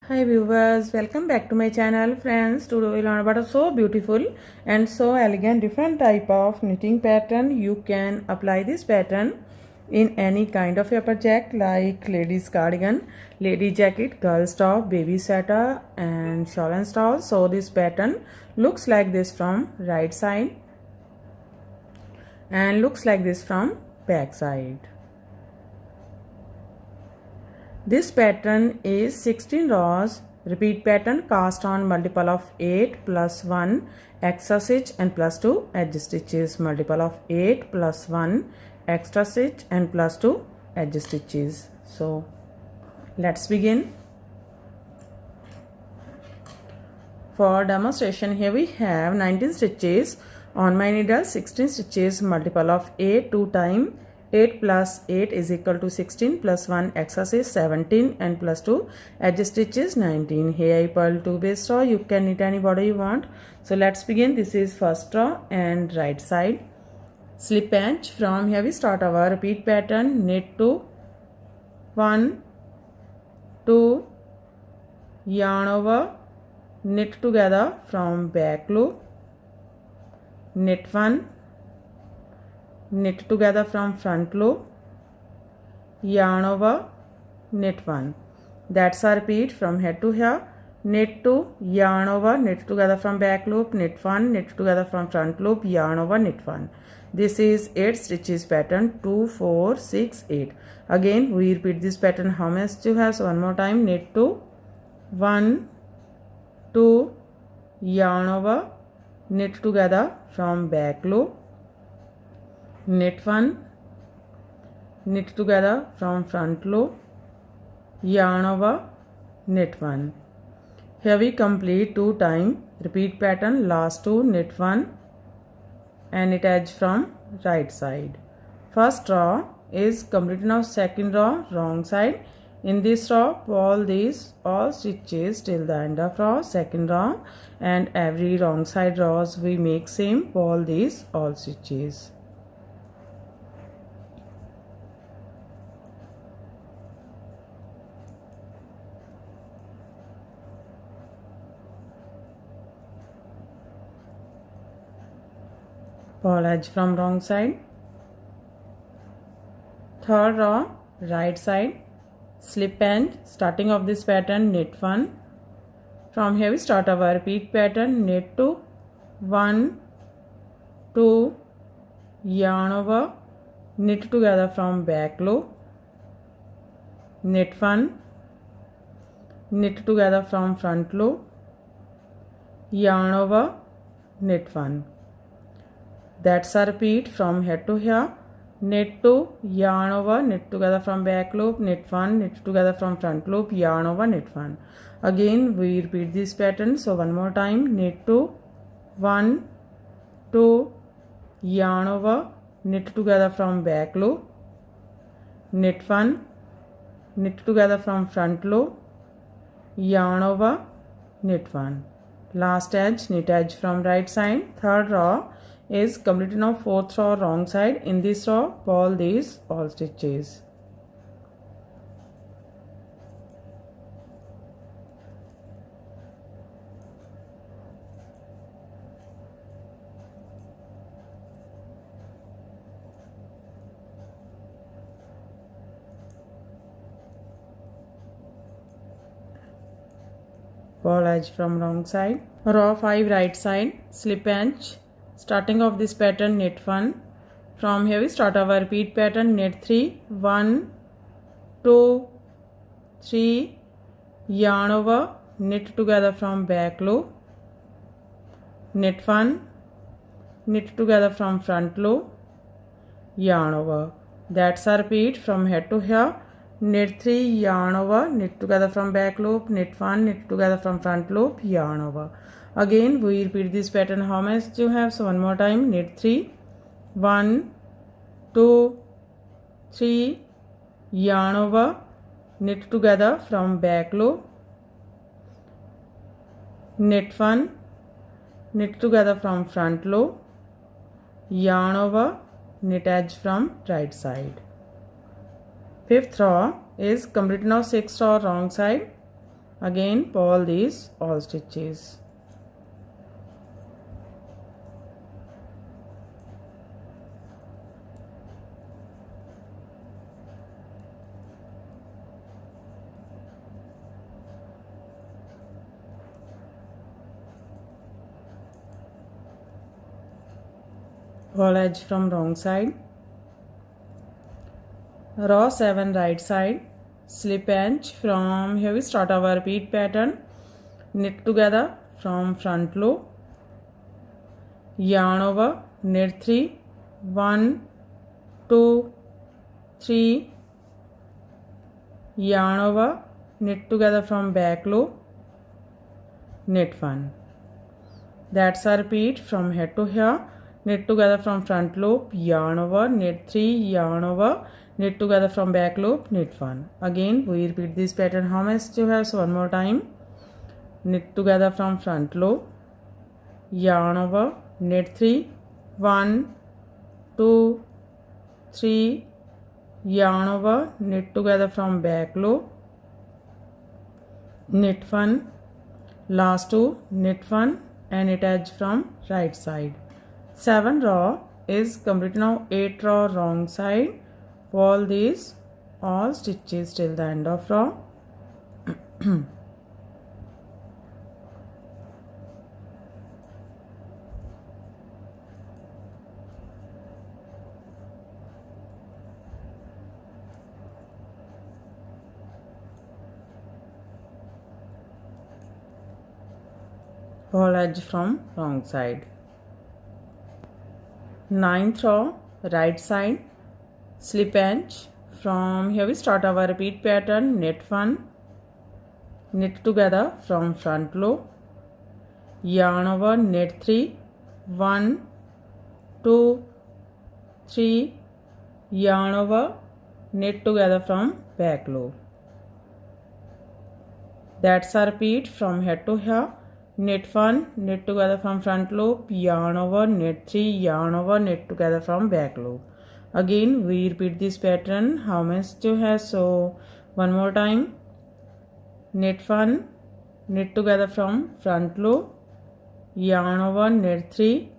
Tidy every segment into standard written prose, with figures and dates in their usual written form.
Hi viewers, welcome back to my channel. Friends, today we will learn about a so beautiful and so elegant different type of knitting pattern. You can apply this pattern in any kind of a project like ladies cardigan, lady jacket, girls top, baby sweater and shawl and stall. So this pattern looks like this from right side and looks like this from back side. This pattern is 16 rows, repeat pattern cast on multiple of 8 plus 1 extra stitch and plus 2 edge stitches, multiple of 8 plus 1 extra stitch and plus 2 edge stitches. So let's begin. For demonstration, here we have 19 stitches on my needle, 16 stitches, multiple of 8 2 times 8 plus 8 is equal to 16 plus 1 extra stitch 17 and plus 2 edge stitches 19. Here I purl 2 base row. You can knit any border you want. So let's begin. This is first row and right side. Slip edge. From here we start our repeat pattern. Knit 2, 1, 2, yarn over, knit together from back loop, knit 1, knit together from front loop, yarn over, knit 1. That's a repeat from here to here. Knit 2, yarn over, knit together from back loop, knit 1, knit together from front loop, yarn over, knit 1. This is 8 stitches pattern, 2, 4, 6, 8. Again we repeat this pattern how many stitches you have. So one more time, knit 2, 1, 2, yarn over, knit together from back loop, knit 1, knit together from front loop, yarn over, knit 1. Here we complete 2 times repeat pattern, last 2 knit 1 and knit edge from right side. First row is complete. Now second row wrong side. In this row pull these all stitches till the end of row, second row, and every wrong side rows we make same, pull these all stitches. Pull edge from wrong side. Third row right side, slip end. Starting of this pattern, knit 1. From here we start our repeat pattern, knit 2, 1, 2, yarn over, knit together from back loop, knit 1, knit together from front loop, yarn over, knit 1. That's a repeat from here to here. Knit 2, yarn over, knit together from back loop, knit 1, knit together from front loop, yarn over, knit 1. Again we repeat this pattern. So one more time, knit 2, 1, 2, yarn over, knit together from back loop, knit 1, knit together from front loop, yarn over, knit 1. Last edge, knit edge from right side. Third row is completed. Now fourth row wrong side. In this row pull these all stitches. Pull edge from wrong side. Row 5 right side, slip edge. Starting of this pattern, knit 1. From here we start our repeat pattern, knit 3, 1, 2, 3, yarn over, knit together from back loop, knit 1, knit together from front loop, yarn over. That's a repeat from here to here. Knit 3, yarn over, knit together from back loop, knit 1, knit together from front loop, yarn over. Again we repeat this pattern how many stitches you have. So one more time, knit 3, 1, 2, 3, yarn over, knit together from back loop, knit 1, knit together from front loop, yarn over, knit edge from right side. Fifth row is complete. Now sixth row wrong side. Again pull these all stitches. Pull edge from wrong side. Row 7 right side. Slip edge. From here we start our repeat pattern. Knit together from front loop. Yarn over. Knit 3. 1, 2, 3. Yarn over. Knit together from back loop. Knit 1. That's a repeat from here to here. Knit together from front loop, yarn over, knit 3, yarn over, knit together from back loop, knit 1. Again we repeat this pattern how much you have, so one more time. Knit together from front loop, yarn over, knit 3, 1, 2, 3, yarn over, knit together from back loop, knit 1, last 2, knit 1 and knit edge from right side. 7 row is complete. Now 8 row wrong side. Pull these all stitches till the end of row. Pull edge from wrong side. 9th row right side, slip edge. From here we start our repeat pattern. Knit 1, knit together from front loop, yarn over, knit 3, 1, 2, 3, yarn over, knit together from back loop. That's a repeat from here to here. Knit 1, knit together from front loop, yarn over, knit 3, yarn over, knit together from back loop. Again we repeat this pattern how much you have, so one more time. Knit 1, knit together from front loop, yarn over, knit 3,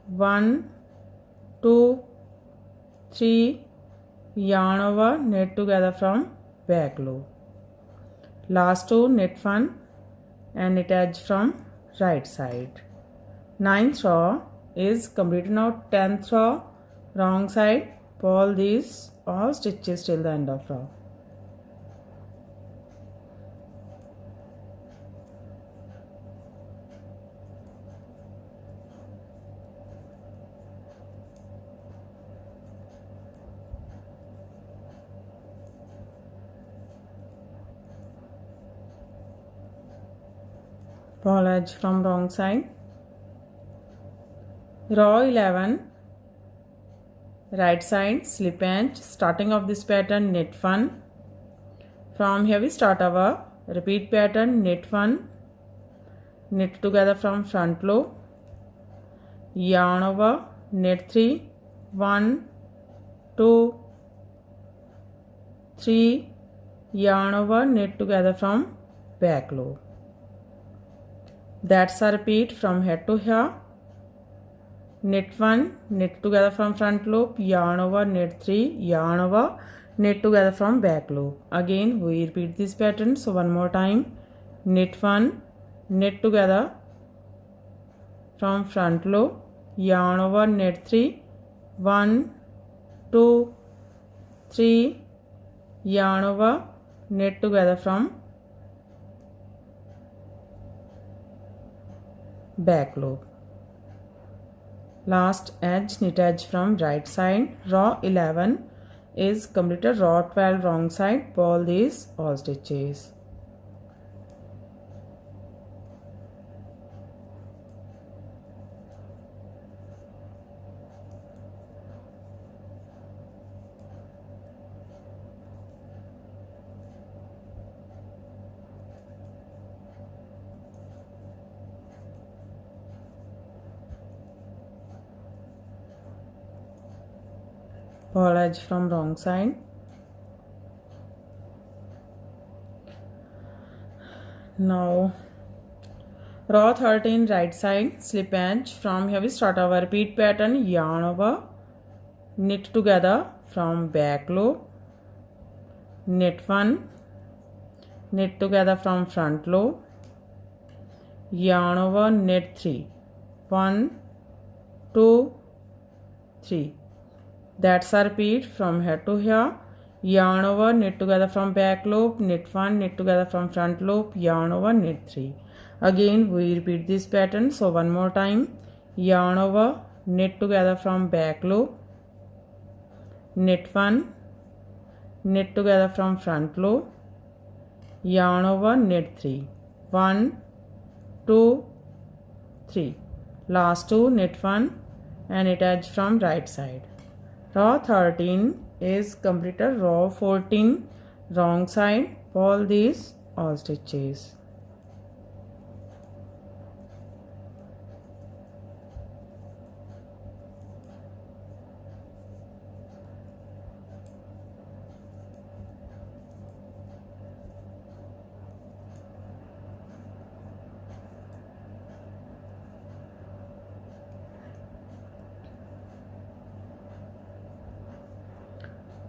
1, 2, 3, yarn over, knit together from back loop. Last 2, knit 1 and knit edge from right side. 9th row is completed. Now 10th row wrong side. Pull these all stitches till the end of row. Pull edge from wrong side. Row 11 right side, slip edge. Starting of this pattern, knit 1. From here we start our repeat pattern. Knit 1, knit together from front loop, yarn over, knit 3, 1, 2, 3, yarn over, knit together from back loop. That's a repeat from here to here. Knit 1, knit together from front loop, yarn over, knit 3, yarn over, knit together from back loop. Again we repeat this pattern, so one more time. Knit 1, knit together from front loop, yarn over, knit 3, 1, 2, 3, yarn over, knit together from back loop. Last edge, knit edge from right side. Row 11 is completed. Row 12 wrong side. Pull these all stitches. Pull edge from wrong side. Now row 13 right side slip edge. From here we start our repeat pattern. Yarn over, knit together from back loop, knit 1, knit together from front loop, yarn over, knit 3, 1, 2, 3. That's a repeat from here to here. Yarn over, knit together from back loop, knit 1, knit together from front loop, yarn over, knit 3. Again we repeat this pattern, so one more time. Yarn over, knit together from back loop, knit 1, knit together from front loop, yarn over, knit 3, 1, 2, 3. Last 2, knit 1 and knit edge from right side. Row 13 is completed. Row 14 wrong side. Pull these all stitches.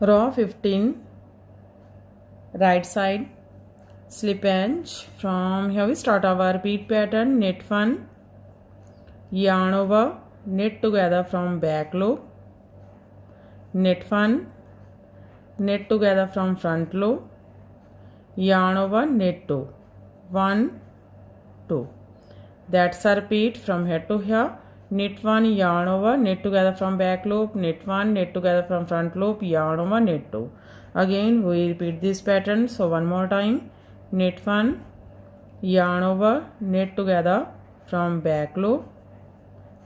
Row 15 right side slip edge. From here we start our repeat pattern. Knit 1, yarn over, knit together from back loop, knit 1, knit together from front loop, yarn over, knit 2, 1, 2. That's a repeat from here to here. Knit 1, yarn over, knit together from back loop, knit 1, knit together from front loop, yarn over, knit 2. Again we repeat this pattern, so one more time. Knit 1, yarn over, knit together from back loop,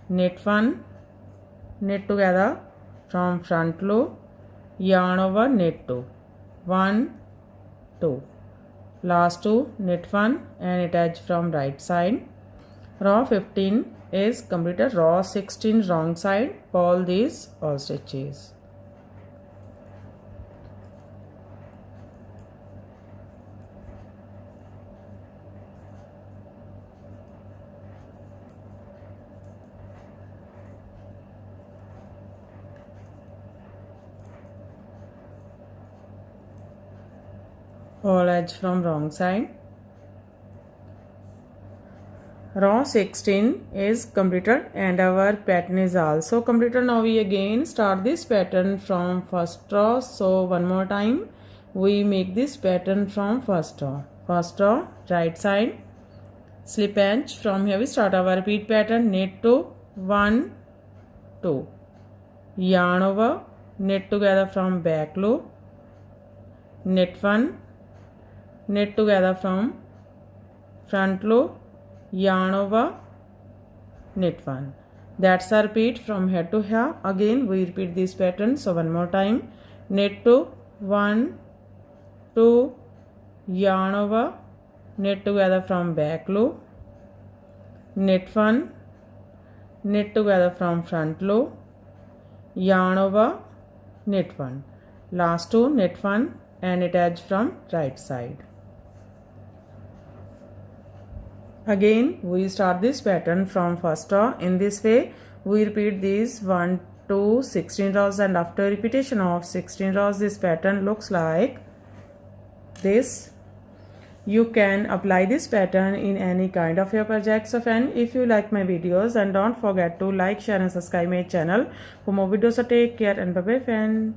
knit 1, knit together from front loop, yarn over, knit 2, 1, 2. Last 2, knit 1 and knit edge from right side. Row 15 is completed. Row 16 wrong side. Pull these all stitches. Pull edge from wrong side. Row 16 is completed and our pattern is also completed. Now we again start this pattern from first row. So one more time we make this pattern from first row. First row right side slip edge. From here we start our repeat pattern. Knit 2, 1, 2, yarn over, knit together from back loop, knit 1, knit together from front loop, yarn over, knit 1. That's a repeat from here to here. Again we repeat this pattern, so one more time. Knit 2, 1, 2, yarn over, knit together from back loop, knit 1, knit together from front loop, yarn over, knit 1. Last 2, knit 1 and knit edge from right side. Again we start this pattern from first row. In this way we repeat these 1 to 16 rows, and after repetition of 16 rows this pattern looks like this. You can apply this pattern in any kind of your projects. So friend, if you like my videos, and don't forget to like, share and subscribe my channel for more videos. So take care and bye bye friend.